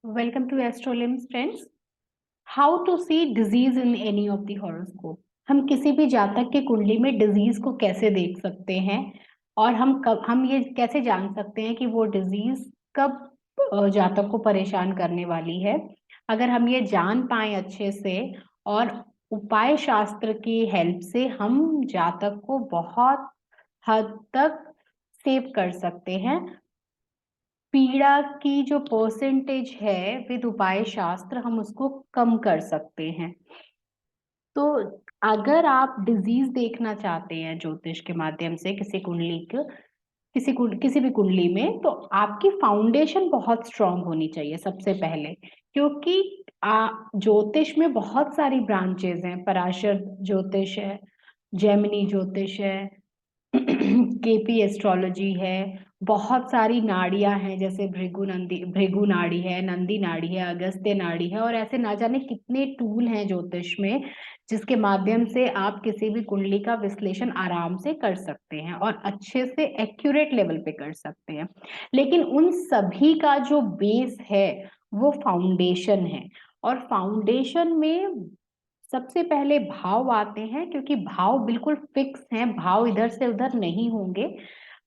Welcome to Astrolims friends. How to see disease in any of the horoscope. हम किसी भी जातक के कुंडली में डिजीज को कैसे देख सकते हैं और हम ये कैसे जान सकते हैं कि वो डिजीज कब जातक को परेशान करने वाली है। अगर हम ये जान पाए अच्छे से और उपाय शास्त्र की हेल्प से हम जातक को बहुत हद तक सेव कर सकते हैं। पीड़ा की जो परसेंटेज है विद उपाय शास्त्र हम उसको कम कर सकते हैं। तो अगर आप डिजीज देखना चाहते हैं ज्योतिष के माध्यम से किसी भी कुंडली में, तो आपकी फाउंडेशन बहुत स्ट्रांग होनी चाहिए सबसे पहले। क्योंकि ज्योतिष में बहुत सारी ब्रांचेस हैं। पराशर ज्योतिष है, जैमिनी ज्योतिष है, केपी एस्ट्रोलॉजी है, बहुत सारी नाड़ियां हैं जैसे भृगु नाड़ी है, नंदी नाड़ी है, अगस्त्य नाड़ी है, और ऐसे ना जाने कितने टूल हैं ज्योतिष में जिसके माध्यम से आप किसी भी कुंडली का विश्लेषण आराम से कर सकते हैं और अच्छे से एक्यूरेट लेवल पे कर सकते हैं। लेकिन उन सभी का जो बेस है वो फाउंडेशन है, और फाउंडेशन में सबसे पहले भाव आते हैं, क्योंकि भाव बिल्कुल फिक्स हैं, भाव इधर से उधर नहीं होंगे।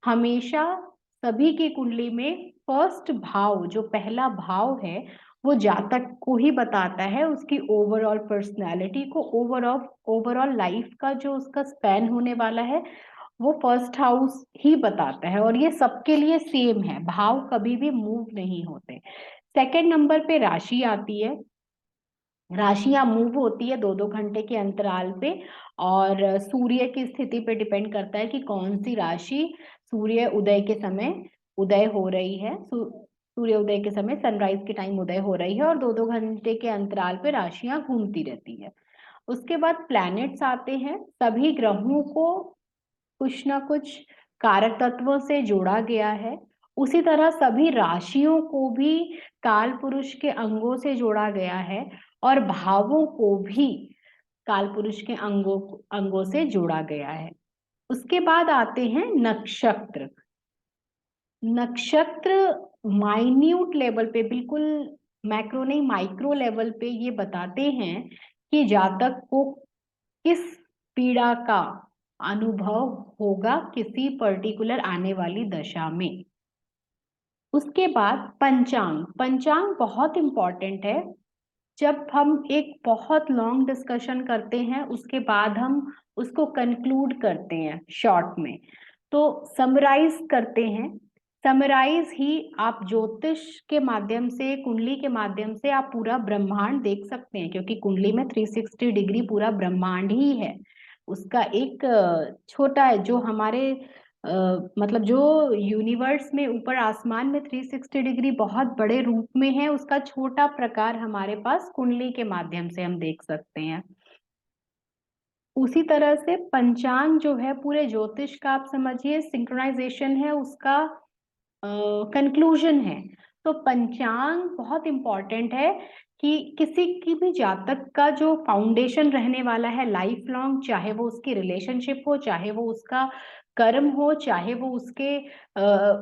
हमेशा सभी की कुंडली में फर्स्ट भाव, जो पहला भाव है, वो जातक को ही बताता है उसकी ओवरऑल पर्सनालिटी को, ओवरऑल लाइफ का जो उसका स्पैन होने वाला है वो फर्स्ट हाउस ही बताता है। और ये सबके लिए सेम है, भाव कभी भी मूव नहीं होते। सेकंड नंबर पे राशि आती है। राशियां मूव होती है 2-2 घंटे के अंतराल पे, और सूर्य की स्थिति पे डिपेंड करता है कि कौन सी राशि सूर्य उदय के समय उदय हो रही है। सूर्य उदय के समय सनराइज के टाइम उदय हो रही है, और 2-2 घंटे के अंतराल पे राशियां घूमती रहती है। उसके बाद प्लैनेट्स आते हैं। सभी ग्रहों को कुछ ना कुछ कारक तत्वों से जोड़ा गया है। उसी तरह सभी राशियों को भी काल पुरुष के अंगों से जोड़ा गया है, और भावों को भी काल पुरुष के अंगों से जोड़ा गया है। उसके बाद आते हैं नक्षत्र। नक्षत्र माइन्यूट लेवल पे, बिल्कुल मैक्रो नहीं माइक्रो लेवल पे ये बताते हैं कि जातक को किस पीड़ा का अनुभव होगा किसी पर्टिकुलर आने वाली दशा में। उसके बाद पंचांग। पंचांग बहुत इंपॉर्टेंट है। जब हम एक बहुत लॉन्ग डिस्कशन करते हैं उसके बाद हम उसको कंक्लूड करते हैं शॉर्ट में, तो समराइज करते हैं। समराइज ही आप ज्योतिष के माध्यम से, कुंडली के माध्यम से आप पूरा ब्रह्मांड देख सकते हैं, क्योंकि कुंडली में 360 डिग्री पूरा ब्रह्मांड ही है। उसका एक छोटा है जो हमारे मतलब जो यूनिवर्स में ऊपर आसमान में 360 डिग्री बहुत बड़े रूप में है, उसका छोटा प्रकार हमारे पास कुंडली के माध्यम से हम देख सकते हैं। उसी तरह से पंचांग जो है पूरे ज्योतिष का आप समझिए सिंक्रोनाइजेशन है, उसका कंक्लूजन है। तो पंचांग बहुत इंपॉर्टेंट है कि किसी की भी जातक का जो फाउंडेशन रहने वाला है लाइफ लॉन्ग, चाहे वो उसकी रिलेशनशिप हो, चाहे वो उसका कर्म हो, चाहे वो उसके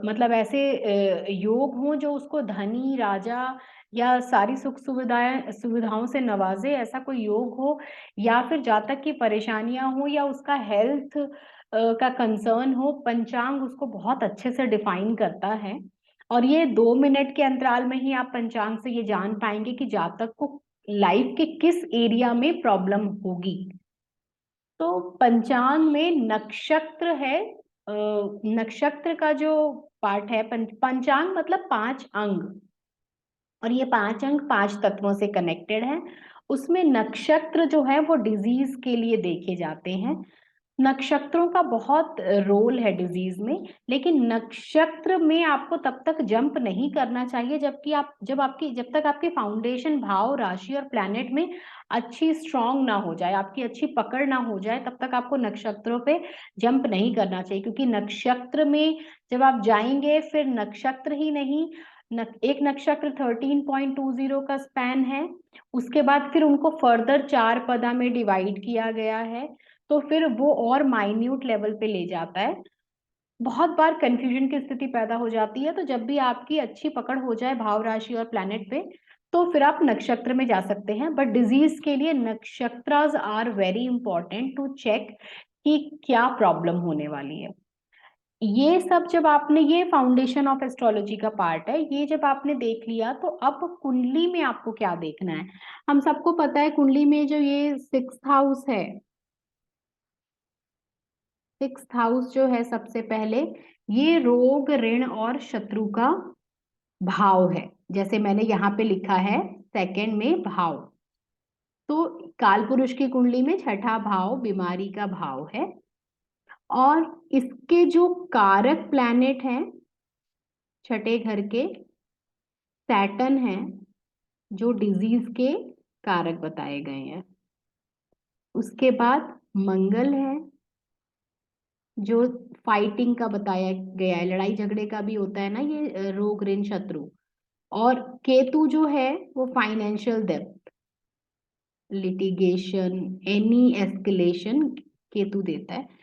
मतलब ऐसे योग हो जो उसको धनी राजा या सारी सुविधाओं से नवाजे, ऐसा कोई योग हो, या फिर जातक की परेशानियां हो, या उसका हेल्थ का कंसर्न हो, पंचांग उसको बहुत अच्छे से डिफाइन करता है। और ये 2 मिनट के अंतराल में ही आप पंचांग से ये जान पाएंगे कि जातक को लाइफ के किस एरिया में प्रॉब्लम होगी। तो पंचांग में नक्षत्र है। नक्षत्र का जो पार्ट है, पंचांग मतलब 5 अंग, और ये 5 अंग 5 तत्वों से कनेक्टेड है। उसमें नक्षत्र जो है वो डिजीज के लिए देखे जाते हैं। नक्षत्रों का बहुत रोल है डिजीज में, लेकिन नक्षत्र में आपको तब तक जंप नहीं करना चाहिए जब तक आपकी फाउंडेशन भाव राशि और प्लैनेट में अच्छी स्ट्रांग ना हो जाए, आपकी अच्छी पकड़ ना हो जाए, तब तक आपको नक्षत्रों पे जंप नहीं करना चाहिए। क्योंकि नक्षत्र में जब आप जाएंगे फिर नक्षत्र ही नहीं, एक नक्षत्र 13.20 का स्पैन है। उसके बाद फिर उनको फर्दर 4 पदा में डिवाइड किया गया है, तो फिर वो और माइन्यूट लेवल पे ले जाता है। बहुत बार कंफ्यूजन की स्थिति पैदा हो जाती है। तो जब भी आपकी अच्छी पकड़ हो जाए भाव राशि और प्लैनेट पे, तो फिर आप नक्षत्र में जा सकते हैं, बट डिजीज के लिए नक्षत्रास are very important to check कि क्या प्रॉब्लम होने वाली है। ये सब जब आपने, ये फाउंडेशन ऑफ एस्ट्रोलॉजी का पार्ट है, ये जब आपने देख लिया तो अब कुंडली में आपको क्या देखना है। हम सबको पता है कुंडली में जो ये 6th हाउस है, 6th हाउस जो है सबसे पहले ये रोग ऋण और शत्रु का भाव है। जैसे मैंने यहाँ पे लिखा है सेकंड में भाव, तो काल पुरुष की कुंडली में छठा भाव बीमारी का भाव है। और इसके जो कारक प्लैनेट हैं छठे घर के, सैटर्न है जो डिजीज के कारक बताए गए हैं। उसके बाद मंगल है जो फाइटिंग का बताया गया है, लड़ाई झगड़े का भी होता है ना ये, रोग ऋण शत्रु। और केतु जो है वो financial depth, litigation, any escalation Ketu देता है।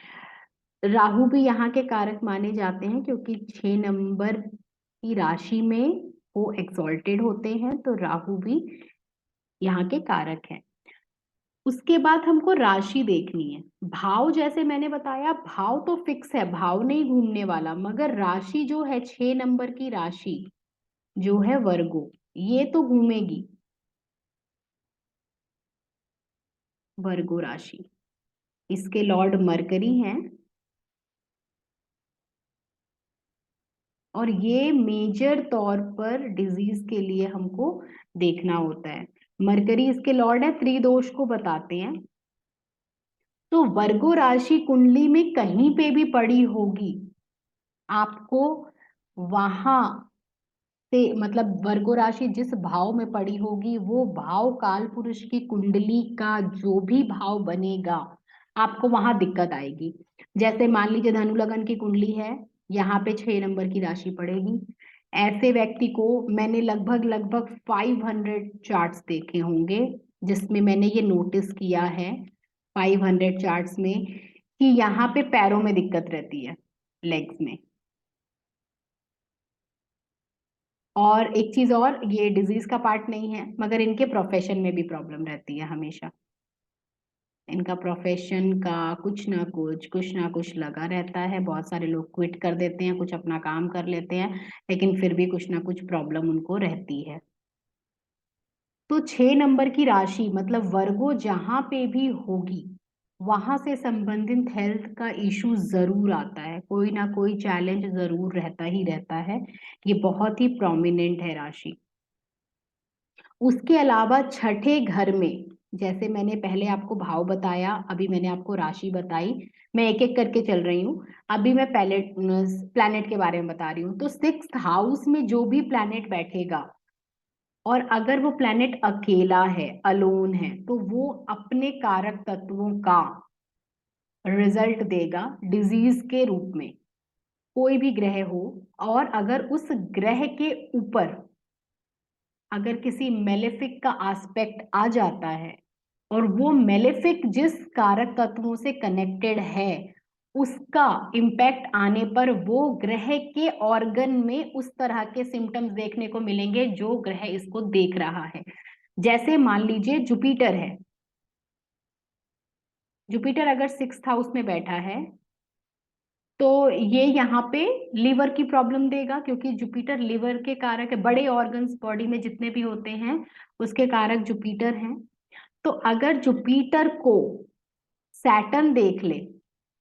राहु भी यहाँ के कारक माने जाते हैं क्योंकि 6 नंबर की राशि में वो एक्सॉल्टेड होते हैं, तो राहु भी यहाँ के कारक हैं। उसके बाद हमको राशि देखनी है। भाव जैसे मैंने बताया, भाव तो फिक्स है, भाव नहीं घूमने वाला, मगर राशि जो है 6 नंबर की राशि जो है वर्गो, ये तो घूमेगी। वर्गो राशि, इसके लॉर्ड मरकरी हैं और ये मेजर तौर पर डिजीज के लिए हमको देखना होता है। मरकरी इसके लॉर्ड है, त्रिदोष को बताते हैं। तो वर्गो राशि कुंडली में कहीं पे भी पड़ी होगी, आपको वहां से, मतलब वर्गो राशि जिस भाव में पड़ी होगी वो भाव काल पुरुष की कुंडली का जो भी भाव बनेगा आपको वहां दिक्कत आएगी। जैसे मान लीजिए धनु लगन की कुंडली है, यहाँ पे 6 नंबर की राशि पड़ेगी। ऐसे व्यक्ति को मैंने लगभग लगभग 500 चार्ट्स देखे होंगे जिसमें मैंने ये नोटिस किया है, 500 चार्ट्स में, कि यहाँ पे पैरों में दिक्कत रहती है, लेग्स में। और एक चीज और, ये डिजीज का पार्ट नहीं है मगर इनके प्रोफेशन में भी प्रॉब्लम रहती है हमेशा। इनका प्रोफेशन का कुछ ना कुछ लगा रहता है। बहुत सारे लोग क्विट कर देते हैं, कुछ अपना काम कर लेते हैं, लेकिन फिर भी कुछ ना कुछ प्रॉब्लम उनको रहती है। तो 6 नंबर की राशि मतलब वर्गो जहां पे भी होगी वहां से संबंधित हेल्थ का इशू जरूर आता है, कोई ना कोई चैलेंज जरूर रहता ही रहता है। ये बहुत ही प्रोमिनेंट है राशि। उसके अलावा छठे घर में, जैसे मैंने पहले आपको भाव बताया, अभी मैंने आपको राशि बताई, मैं एक एक करके चल रही हूँ। अभी मैं प्लैनेट के बारे में बता रही हूँ। तो 6th हाउस में जो भी प्लैनेट बैठेगा और अगर वो प्लैनेट अकेला है, अलोन है, तो वो अपने कारक तत्वों का रिजल्ट देगा डिजीज के रूप में, कोई भी ग्रह हो। और अगर उस ग्रह के ऊपर अगर किसी मेलेफिक का एस्पेक्ट आ जाता है और वो मेलेफिक जिस कारक तत्वों से कनेक्टेड है उसका इम्पैक्ट आने पर वो ग्रह के ऑर्गन में उस तरह के सिम्टम्स देखने को मिलेंगे जो ग्रह इसको देख रहा है। जैसे मान लीजिए जुपिटर है, जुपिटर अगर 6th हाउस में बैठा है तो ये यहाँ पे लीवर की प्रॉब्लम देगा, क्योंकि जुपिटर लीवर के कारक है। बड़े ऑर्गन्स बॉडी में जितने भी होते हैं उसके कारक जुपिटर हैं। तो अगर जुपिटर को सैटर्न देख ले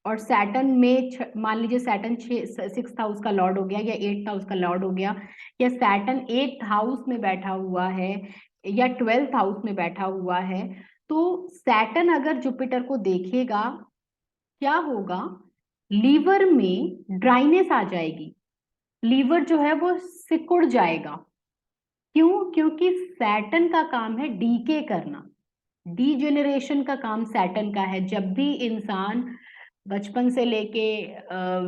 और सैटर्न में मान लीजिए सैटर्न 6th हाउस का लॉर्ड हो गया या 8th हाउस का लॉर्ड हो गया, या सैटर्न 8th हाउस में बैठा हुआ है या 12th हाउस में बैठा हुआ है, तो सैटर्न अगर जुपिटर को देखेगा, क्या होगा, लीवर में ड्राइनेस आ जाएगी, लीवर जो है वो सिकुड़ जाएगा। क्यों? क्योंकि सैटर्न का काम है डीके करना, डीजेनरेशन का काम सैटर्न का है। जब भी इंसान बचपन से लेके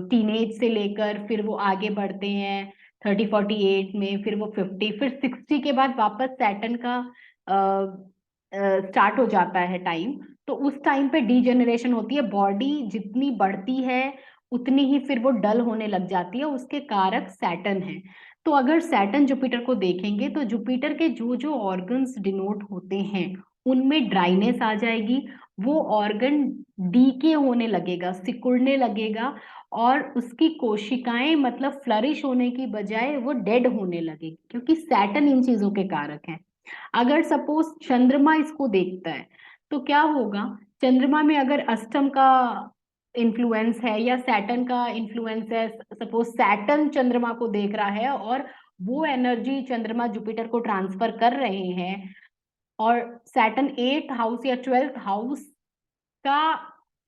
टीनेज से लेकर फिर वो आगे बढ़ते हैं 30-40 एज में, फिर वो 50, फिर 60 के बाद वापस सैटर्न का स्टार्ट हो जाता है टाइम। तो उस टाइम पे डीजेनरेशन होती है, बॉडी जितनी बढ़ती है उतनी ही फिर वो डल होने लग जाती है। उसके कारक सैटर्न है। तो अगर सैटर्न जुपिटर को देखेंगे तो जुपिटर के जो जो ऑर्गन्स डिनोट होते हैं उनमें ड्राइनेस आ जाएगी। वो ऑर्गन डीके होने लगेगा, सिकुड़ने लगेगा, और उसकी कोशिकाएं मतलब फ्लरिश होने की बजाय वो डेड होने लगेगी, क्योंकि सैटर्न इन चीजों के कारक हैं। अगर सपोज चंद्रमा इसको देखता है तो क्या होगा? चंद्रमा में अगर अष्टम का इन्फ्लुएंस है या सैटर्न का इन्फ्लुएंस है, सपोज सैटर्न चंद्रमा को देख रहा है और वो एनर्जी चंद्रमा जुपिटर को ट्रांसफर कर रहे हैं, और सैटर्न 8th हाउस या 12th हाउस का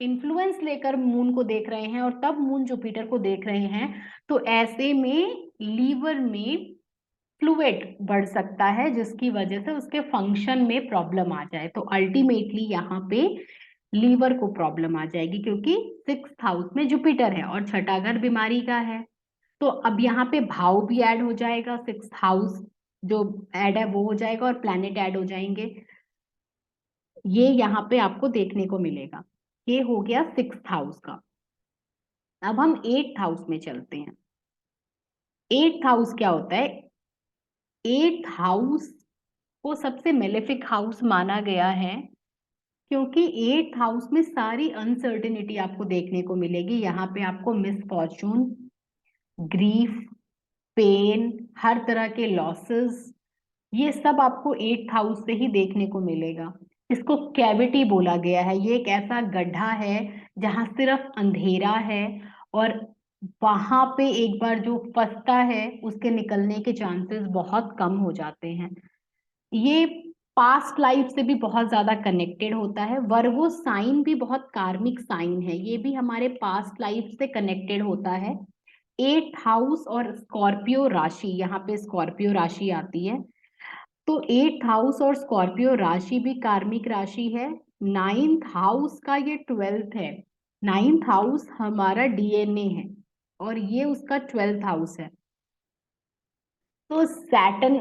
इन्फ्लुएंस लेकर मून को देख रहे हैं और तब मून जुपिटर को देख रहे हैं, तो ऐसे में लीवर में फ्लूइड बढ़ सकता है, जिसकी वजह से उसके फंक्शन में प्रॉब्लम आ जाए। तो अल्टीमेटली यहाँ पे लीवर को प्रॉब्लम आ जाएगी, क्योंकि 6th हाउस में जुपिटर है और छठा घर बीमारी का है। तो अब यहाँ पे भाव भी ऐड हो जाएगा, 6th हाउस जो ऐड है वो हो जाएगा और प्लैनेट ऐड हो जाएंगे। ये यहाँ पे आपको देखने को मिलेगा। ये हो गया 6th हाउस का। अब हम 8th हाउस में चलते हैं। 8th हाउस क्या होता है? 8th हाउस को सबसे मेलेफिक हाउस माना गया है, क्योंकि 8th हाउस में सारी अनसर्टेनिटी आपको देखने को मिलेगी। यहाँ पे आपको मिसफॉर्चून, ग्रीफ, पेन, हर तरह के लॉसेस, ये सब आपको 8th हाउस से ही देखने को मिलेगा। इसको कैविटी बोला गया है। ये एक ऐसा गड्ढा है जहां सिर्फ अंधेरा है, और वहां पे एक बार जो फंसता है उसके निकलने के चांसेस बहुत कम हो जाते हैं। ये पास्ट लाइफ से भी बहुत ज्यादा कनेक्टेड होता है। वर्गो साइन भी बहुत कार्मिक साइन है, ये भी हमारे पास्ट लाइफ से कनेक्टेड होता है। 8th हाउस और स्कॉर्पियो राशि, यहाँ पे स्कॉर्पियो राशि आती है, तो 8th हाउस और स्कॉर्पियो राशि भी कार्मिक राशि है। 9th हाउस का ये 12th है। 9th हाउस हमारा डीएनए है और ये उसका 12th हाउस है। तो सैटर्न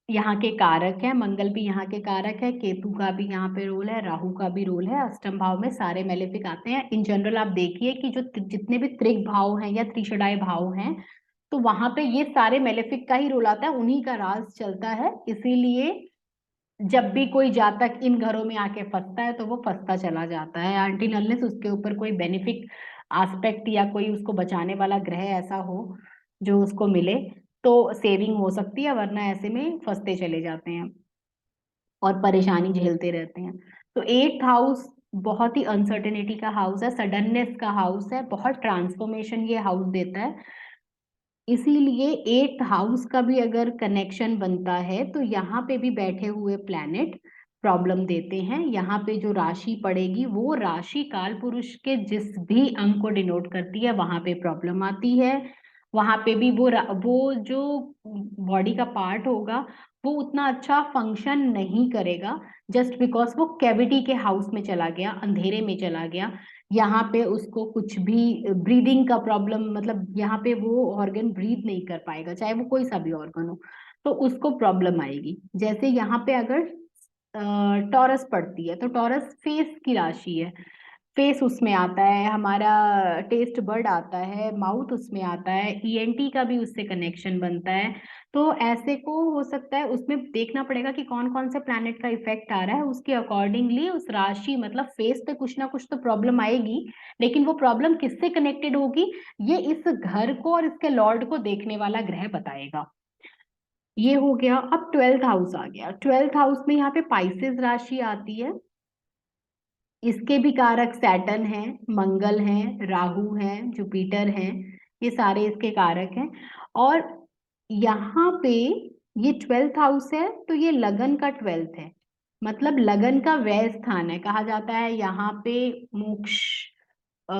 यहाँ के कारक है, मंगल भी यहाँ के कारक है, केतु का भी यहाँ पे रोल है, राहु का भी रोल है। अष्टम भाव में सारे मेलेफिक आते हैं। इन जनरल आप देखिए कि जो जितने भी त्रिक भाव हैं या त्रिशदाय भाव हैं, तो वहां पे ये सारे मेलेफिक का ही रोल आता है, उन्हीं का राज चलता है। इसीलिए जब भी कोई जातक इन घरों में आके फंसता है तो वो फंसता चला जाता है, अनटिल अनलेस उसके ऊपर कोई बेनिफिक एस्पेक्ट या कोई उसको बचाने वाला ग्रह ऐसा हो जो उसको मिले, तो सेविंग हो सकती है, वरना ऐसे में फंसते चले जाते हैं और परेशानी झेलते रहते हैं। तो 8th हाउस बहुत ही अनसर्टेनिटी का हाउस है, सडननेस का हाउस है, बहुत ट्रांसफॉर्मेशन ये हाउस देता है। इसीलिए 8th हाउस का भी अगर कनेक्शन बनता है तो यहाँ पे भी बैठे हुए प्लैनेट प्रॉब्लम देते हैं। यहाँ पे जो राशि पड़ेगी वो राशि काल पुरुष के जिस भी अंक को डिनोट करती है वहां पे प्रॉब्लम आती है। वहां पे भी वो जो बॉडी का पार्ट होगा वो उतना अच्छा फंक्शन नहीं करेगा, जस्ट बिकॉज वो कैविटी के हाउस में चला गया, अंधेरे में चला गया। यहाँ पे उसको कुछ भी ब्रीदिंग का प्रॉब्लम, मतलब यहाँ पे वो ऑर्गन ब्रीद नहीं कर पाएगा, चाहे वो कोई सा भी ऑर्गन हो, तो उसको प्रॉब्लम आएगी। जैसे यहाँ पे अगर टॉरस पड़ती है तो टॉरस फेस की राशि है, फेस उसमें आता है, हमारा टेस्ट बर्ड आता है, माउथ उसमें आता है, ईएनटी का भी उससे कनेक्शन बनता है। तो ऐसे को हो सकता है, उसमें देखना पड़ेगा कि कौन कौन से प्लैनेट का इफेक्ट आ रहा है, उसके अकॉर्डिंगली उस राशि मतलब फेस पे कुछ ना कुछ तो प्रॉब्लम आएगी। लेकिन वो प्रॉब्लम किससे कनेक्टेड होगी, ये इस घर को और इसके लॉर्ड को देखने वाला ग्रह बताएगा। ये हो गया। अब 12th हाउस आ गया। 12th हाउस में यहाँ पे पाइसेस राशि आती है। इसके भी कारक सैटर्न है, मंगल है, राहु है, जुपिटर है, ये सारे इसके कारक हैं। और यहाँ पे ये 12th हाउस है तो ये लगन का 12th है, मतलब लगन का व्यय स्थान है। कहा जाता है यहाँ पे मोक्ष अ,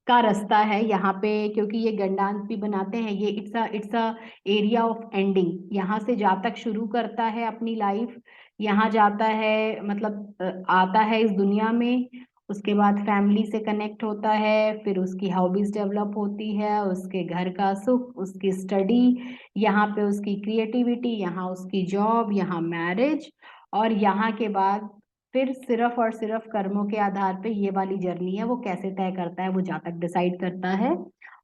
का रास्ता है यहाँ पे, क्योंकि ये गंडांत भी बनाते हैं। ये it's a area of ending. यहाँ से जातक शुरू करता है अपनी लाइफ, यहाँ जाता है, मतलब आता है इस दुनिया में, उसके बाद फैमिली से कनेक्ट होता है, फिर उसकी हॉबीज डेवलप होती है, उसके घर का सुख, उसकी स्टडी, यहाँ पे उसकी क्रिएटिविटी, यहाँ उसकी जॉब, यहाँ मैरिज, और यहाँ के बाद फिर सिर्फ और सिर्फ कर्मों के आधार पे ये वाली जर्नी है वो कैसे तय करता है, वो जातक डिसाइड करता है,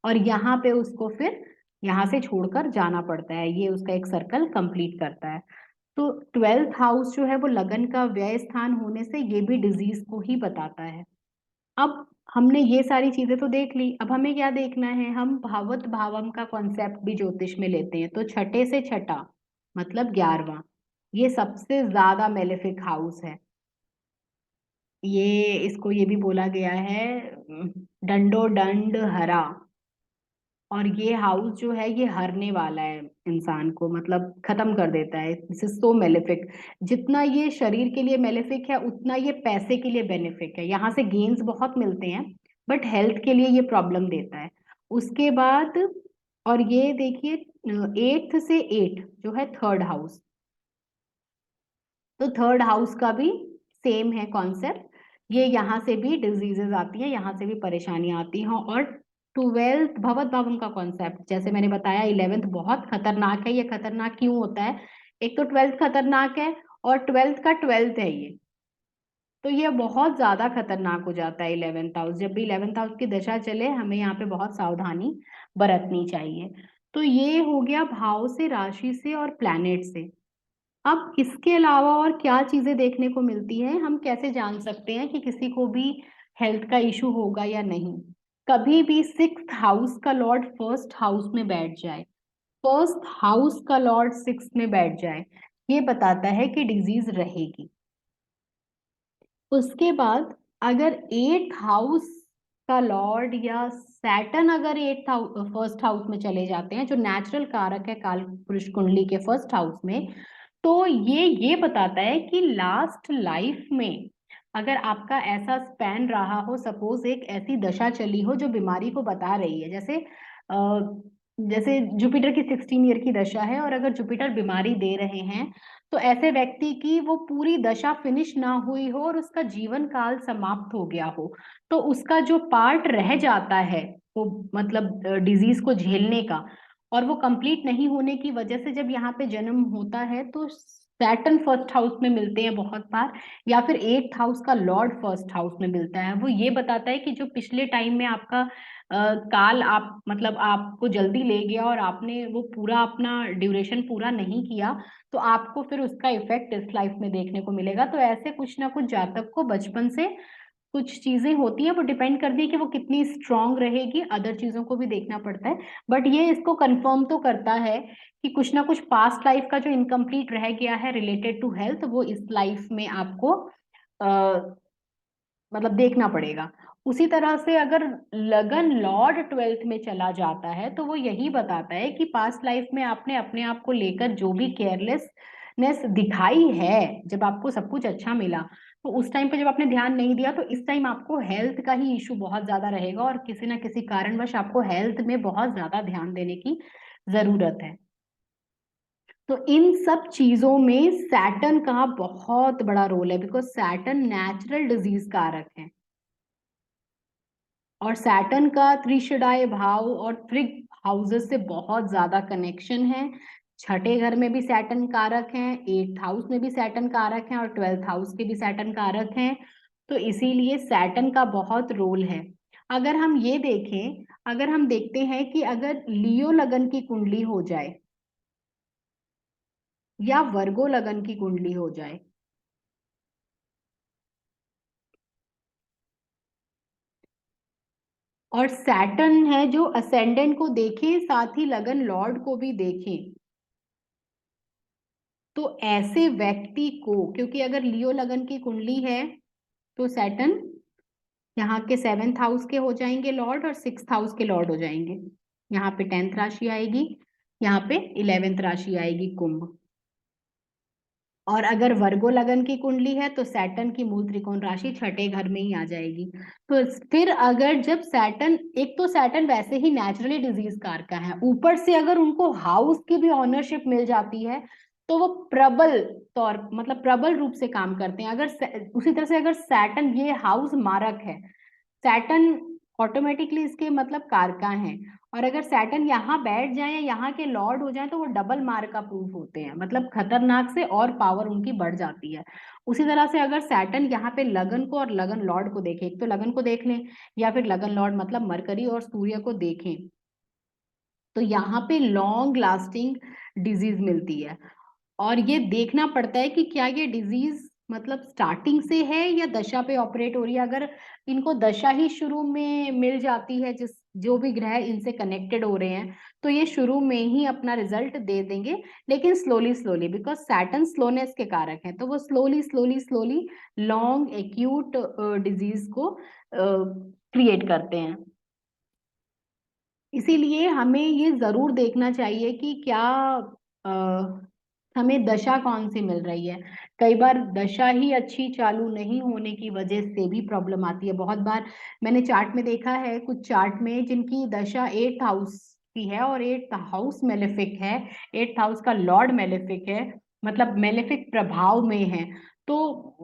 और यहाँ पे उसको फिर यहाँ से छोड़कर जाना पड़ता है, ये उसका एक सर्कल कंप्लीट करता है। तो 12th हाउस जो है वो लगन का व्यय स्थान होने से ये भी डिजीज को ही बताता है। अब हमने ये सारी चीजें तो देख ली, अब हमें क्या देखना है, हम भावत भावम का कॉन्सेप्ट भी ज्योतिष में लेते हैं। तो छठे से छठा मतलब 11वां, ये सबसे ज्यादा मेलेफिक हाउस है। ये इसको ये भी बोला गया है डंडो दंड हरा, और ये हाउस जो है ये हरने वाला है इंसान को, मतलब खत्म कर देता है। This is so malefic. जितना ये शरीर के लिए मेलेफिक है उतना ये पैसे के लिए बेनिफिक है, यहाँ से गेन्स बहुत मिलते हैं, बट हेल्थ के लिए ये प्रॉब्लम देता है। उसके बाद और ये देखिए 8th से 8 जो है थर्ड हाउस, तो थर्ड हाउस का भी सेम है कॉन्सेप्ट। ये यहाँ से भी डिजीजेस आती हैं, यहाँ से भी परेशानियां आती हैं। और 12th भवत भावम का कॉन्सेप्ट, जैसे मैंने बताया 11th बहुत खतरनाक है। ये खतरनाक क्यों होता है, एक तो 12th खतरनाक है, और 12th का 12th है ये, तो ये बहुत ज्यादा खतरनाक हो जाता है 11th हाउस। जब भी 11th हाउस की दशा चले हमें यहाँ पे बहुत सावधानी बरतनी चाहिए। तो ये हो गया भाव से, राशि से और प्लैनेट से। अब इसके अलावा और क्या चीजें देखने को मिलती हैं, हम कैसे जान सकते हैं कि किसी को भी हेल्थ का इशू होगा या नहीं। कभी भी 6th हाउस का लॉर्ड 1st हाउस में बैठ जाए, 1st हाउस का लॉर्ड 6th में बैठ जाए, ये बताता है कि डिजीज रहेगी। उसके बाद अगर 8th हाउस का लॉर्ड या सैटर्न अगर 8th हाउस 1st हाउस में चले जाते हैं, जो नेचुरल कारक है काल पुरुष कुंडली के 1st हाउस में, तो ये बताता है कि लास्ट लाइफ में अगर आपका ऐसा स्पैन रहा हो, सपोज एक ऐसी दशा चली हो जो बीमारी को बता रही है, जैसे जुपिटर की 16 ईयर की दशा है और अगर जुपिटर बीमारी दे रहे हैं, तो ऐसे व्यक्ति की वो पूरी दशा फिनिश ना हुई हो और उसका जीवन काल समाप्त हो गया हो, तो उसका जो पार्ट रह जाता है वो मतलब डिजीज को झेलने का, और वो कंप्लीट नहीं होने की वजह से जब यहाँ पे जन्म होता है तो सैटर्न 1st हाउस में मिलते हैं बहुत बार, या फिर 8th हाउस का लॉर्ड 1st हाउस में मिलता है। वो ये बताता है कि जो पिछले टाइम में आपका काल आप मतलब आपको जल्दी ले गया और आपने वो पूरा अपना ड्यूरेशन पूरा नहीं किया, तो आपको फिर उसका इफेक्ट इस लाइफ में देखने को मिलेगा। तो ऐसे कुछ ना कुछ जातक को बचपन से कुछ चीजें होती है, वो डिपेंड करती है कि वो कितनी स्ट्रांग रहेगी, अदर चीजों को भी देखना पड़ता है। बट ये इसको कंफर्म तो करता है कि कुछ ना कुछ पास्ट लाइफ का जो इनकम्प्लीट रह गया है रिलेटेड टू हेल्थ, वो इस लाइफ में आपको मतलब देखना पड़ेगा। उसी तरह से अगर लगन लॉर्ड 12th में चला जाता है तो वो यही बताता है कि पास्ट लाइफ में आपने अपने आप को लेकर जो भी केयरलेसनेस दिखाई है, जब आपको सब कुछ अच्छा मिला, तो उस टाइम पे जब आपने ध्यान नहीं दिया, तो इस टाइम आपको हेल्थ का ही इशू बहुत ज्यादा रहेगा और किसी ना किसी कारणवश आपको हेल्थ में बहुत ज्यादा ध्यान देने की जरूरत है। तो इन सब चीजों में सैटर्न का बहुत बड़ा रोल है, बिकॉज सैटर्न नेचुरल डिजीज कारक है, और सैटर्न का त्रिशदाय भाव और त्रिक हाउसेस से बहुत ज्यादा कनेक्शन है। छठे घर में भी सैटर्न कारक हैं, 8th हाउस में भी सैटर्न कारक हैं, और 12th हाउस के भी सैटर्न कारक हैं। तो इसीलिए सैटर्न का बहुत रोल है। अगर हम ये देखें, अगर हम देखते हैं कि अगर लियो लगन की कुंडली हो जाए या वर्गो लगन की कुंडली हो जाए, और सैटर्न है जो असेंडेंट को देखें साथ ही लगन लॉर्ड को भी देखें, तो ऐसे व्यक्ति को, क्योंकि अगर लियो लगन की कुंडली है तो सैटर्न यहाँ के 7th हाउस के हो जाएंगे लॉर्ड और 6th हाउस के लॉर्ड हो जाएंगे। यहाँ पे 10th राशि आएगी, यहाँ पे 11th राशि आएगी कुंभ। और अगर वर्गो लगन की कुंडली है तो सैटर्न की मूल त्रिकोण राशि छठे घर में ही आ जाएगी। तो फिर अगर जब सैटर्न, एक तो सैटर्न वैसे ही नेचुरली डिजीज कार का है, ऊपर से अगर उनको हाउस की भी ऑनरशिप मिल जाती है तो वो प्रबल तौर मतलब प्रबल रूप से काम करते हैं। अगर उसी तरह से अगर सैटर्न ये हाउस मारक है, सैटर्न ऑटोमेटिकली इसके मतलब कारका हैं, और अगर सैटर्न यहाँ बैठ जाए या यहाँ के लॉर्ड हो जाए तो वो डबल मार का प्रूफ होते हैं, मतलब खतरनाक से और पावर उनकी बढ़ जाती है। उसी तरह से अगर सैटर्न यहाँ पे लगन को और लगन लॉर्ड को देखें, एक तो लगन को देख लें या फिर लगन लॉर्ड मतलब मरकरी और सूर्य को देखें, तो यहाँ पे लॉन्ग लास्टिंग डिजीज मिलती है। और ये देखना पड़ता है कि क्या ये डिजीज मतलब स्टार्टिंग से है या दशा पे ऑपरेट हो रही है। अगर इनको दशा ही शुरू में मिल जाती है, जिस जो भी ग्रह इनसे कनेक्टेड हो रहे हैं, तो ये शुरू में ही अपना रिजल्ट दे देंगे, लेकिन slowly slowly, because Saturn slowness के कारक है, तो वो slowly slowly slowly long acute disease को क्रिएट करते हैं। इसीलिए हमें ये जरूर देखना चाहिए कि क्या अ, हमें दशा कौन सी मिल रही है। कई बार दशा ही अच्छी चालू नहीं होने की वजह से भी प्रॉब्लम आती है। बहुत बार मैंने चार्ट में देखा है, कुछ चार्ट में जिनकी दशा 8th हाउस की है और 8th हाउस मेलेफिक है, 8th हाउस का लॉर्ड मेलेफिक है, मतलब मेलेफिक प्रभाव में है, तो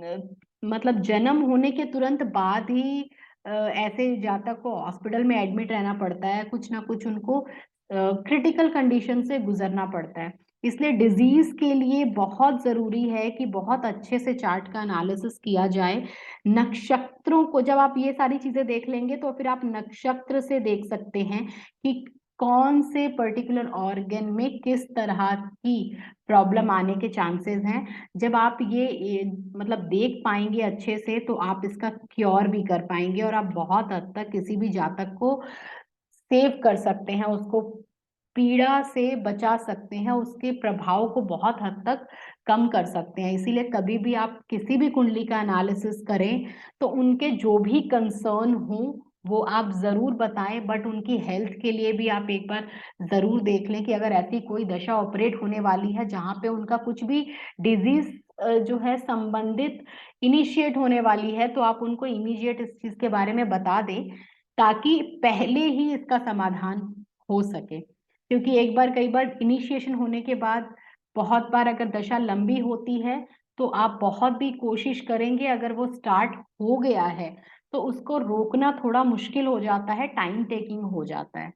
मतलब जन्म होने के तुरंत बाद ही ऐसे जातक को हॉस्पिटल में एडमिट रहना पड़ता है, कुछ ना कुछ उनको क्रिटिकल कंडीशन से गुजरना पड़ता है। इसलिए डिजीज के लिए बहुत जरूरी है कि बहुत अच्छे से चार्ट का एनालिसिस किया जाए। नक्षत्रों को जब आप ये सारी चीजें देख लेंगे तो फिर आप नक्षत्र से देख सकते हैं कि कौन से पर्टिकुलर ऑर्गन में किस तरह की प्रॉब्लम आने के चांसेस हैं। जब आप ये मतलब देख पाएंगे अच्छे से तो आप इसका क्योर भी कर पाएंगे और आप बहुत हद तक किसी भी जातक को सेव कर सकते हैं, उसको पीड़ा से बचा सकते हैं, उसके प्रभाव को बहुत हद तक कम कर सकते हैं। इसीलिए कभी भी आप किसी भी कुंडली का एनालिसिस करें तो उनके जो भी कंसर्न हो वो आप जरूर बताएं, बट उनकी हेल्थ के लिए भी आप एक बार जरूर देख लें कि अगर ऐसी कोई दशा ऑपरेट होने वाली है जहां पे उनका कुछ भी डिजीज जो है संबंधित इनिशिएट होने वाली है, तो आप उनको इमीडिएट इस चीज के बारे में बता दें ताकि पहले ही इसका समाधान हो सके। क्योंकि एक बार कई बार इनिशिएशन होने के बाद बहुत बार अगर दशा लंबी होती है तो आप बहुत भी कोशिश करेंगे, अगर वो स्टार्ट हो गया है तो उसको रोकना थोड़ा मुश्किल हो जाता है, टाइम टेकिंग हो जाता है।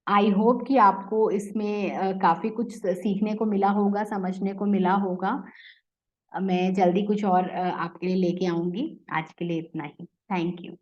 आई होप कि आपको इसमें काफी कुछ सीखने को मिला होगा, समझने को मिला होगा। मैं जल्दी कुछ और आपके लिए लेके आऊंगी। आज के लिए इतना ही। Thank you.